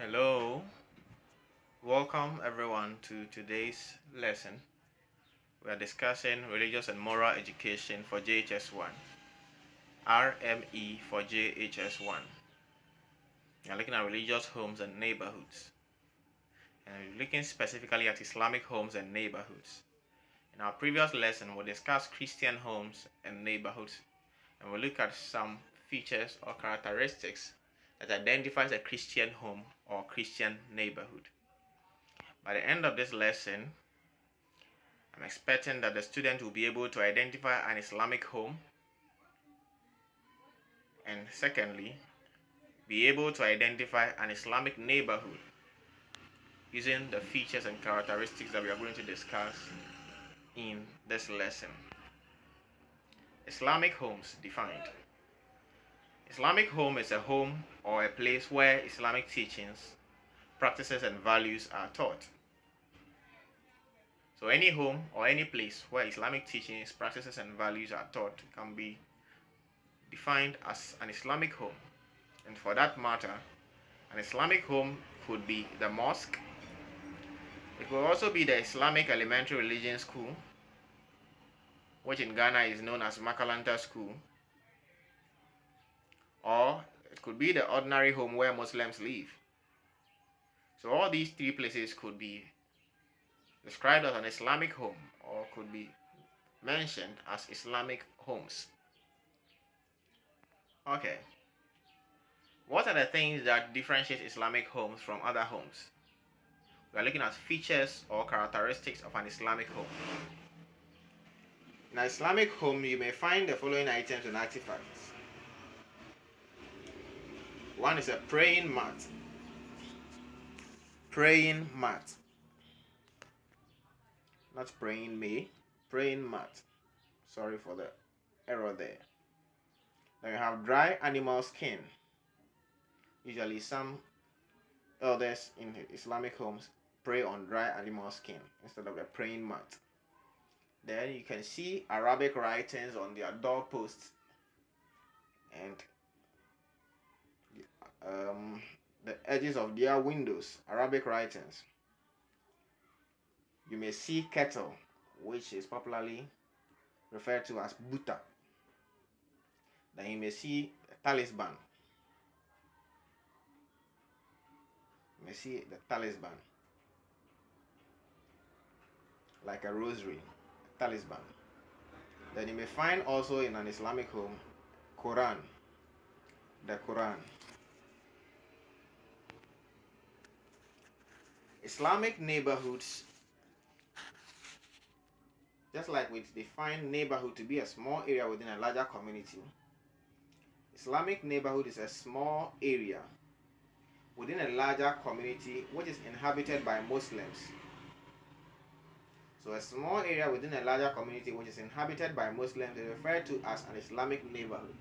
Hello, welcome everyone to today's lesson. We are discussing religious and moral education for JHS1, RME for JHS1. We are looking at religious homes and neighborhoods, and we're looking specifically at Islamic homes and neighborhoods. In our previous lesson, we discussed Christian homes and neighborhoods, and we look at some features or characteristics that identifies a Christian home or Christian neighborhood. By the end of this lesson, I'm expecting that the student will be able to identify an Islamic home, and secondly, be able to identify an Islamic neighborhood using the features and characteristics that we are going to discuss in this lesson. Islamic homes defined. Islamic home is a home or a place where Islamic teachings, practices, and values are taught. So any home or any place where Islamic teachings, practices, and values are taught can be defined as an Islamic home. And for that matter, an Islamic home could be the mosque. It could also be the Islamic Elementary Religion School, which in Ghana is known as Makalanta School. Or it could be the ordinary home where Muslims live. So all these three places could be described as an Islamic home or could be mentioned as Islamic homes. Okay. What are the things that differentiate Islamic homes from other homes? We are looking at features or characteristics of an Islamic home. In an Islamic home, you may find the following items and artifacts. One is a praying mat. Praying mat. Not praying me, praying mat. Sorry for the error there. Then you have dry animal skin. Usually some elders in Islamic homes pray on dry animal skin instead of a praying mat. Then you can see Arabic writings on their doorposts and the edges of their windows, Arabic writings. You may see kettle, which is popularly referred to as buta. Then you may see a talisman. You may see the talisman, like a rosary, a talisman. Then you may find also in an Islamic home, Quran, the Quran. Islamic neighborhoods, just like we define neighborhood to be a small area within a larger community, Islamic neighborhood is a small area within a larger community which is inhabited by Muslims. So a small area within a larger community which is inhabited by Muslims is referred to as an Islamic neighborhood.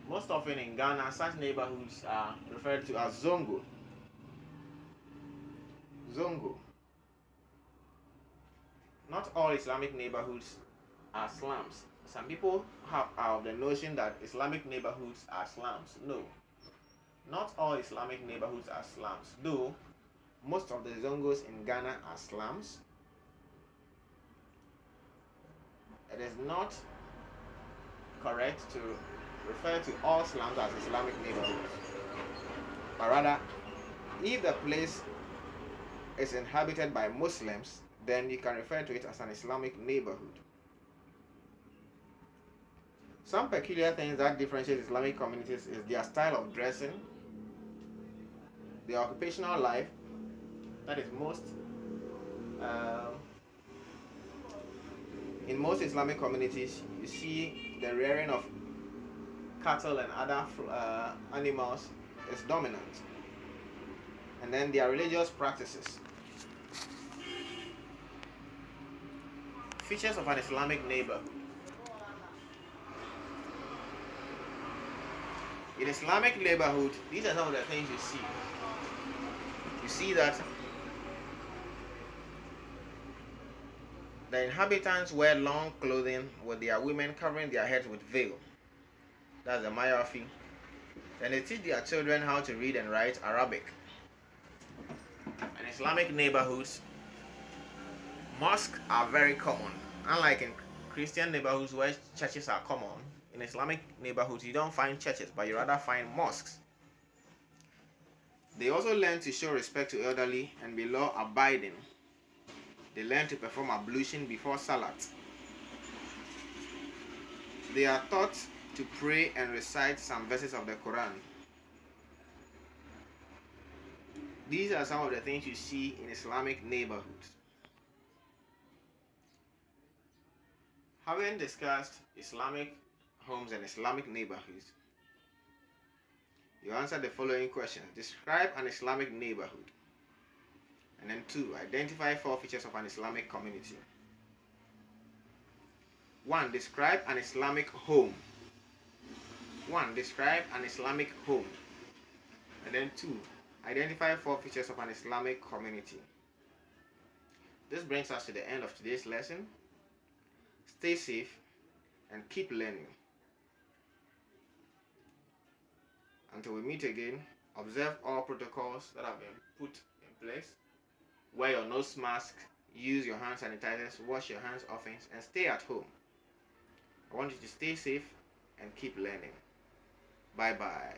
Most often in Ghana, such neighborhoods are referred to as zongo. Zongo. Not all Islamic neighborhoods are slums. Some people have the notion that Islamic neighborhoods are slums. No. Not all Islamic neighborhoods are slums, though most of the zongos in Ghana are slums. It is not correct to refer to all slums as Islamic neighborhoods. But rather, if the place is inhabited by Muslims, then you can refer to it as an Islamic neighborhood. Some peculiar things that differentiate Islamic communities is their style of dressing, their occupational life. That is in most Islamic communities, you see the rearing of cattle and other animals is dominant. And then their religious practices. Features of an Islamic neighborhood. In Islamic neighborhood, these are some of the things you see. You see that the inhabitants wear long clothing with their women covering their heads with veil. That's the mayafi. Then they teach their children how to read and write Arabic. In Islamic neighborhoods, mosques are very common. Unlike in Christian neighborhoods where churches are common, in Islamic neighborhoods you don't find churches, but you rather find mosques. They also learn to show respect to elderly and be law-abiding. They learn to perform ablution before Salat. They are taught to pray and recite some verses of the Quran. These are some of the things you see in Islamic neighborhoods. Having discussed Islamic homes and Islamic neighborhoods, you answer the following questions. Describe an Islamic neighborhood. And then 2, identify 4 features of an Islamic community. 1, describe an Islamic home. 1, describe an Islamic home. And then 2, identify 4 features of an Islamic community. This brings us to the end of today's lesson. Stay safe and keep learning. Until we meet again, observe all protocols that have been put in place. Wear your nose mask, use your hand sanitizers, wash your hands often, and stay at home. I want you to stay safe and keep learning. Bye-bye.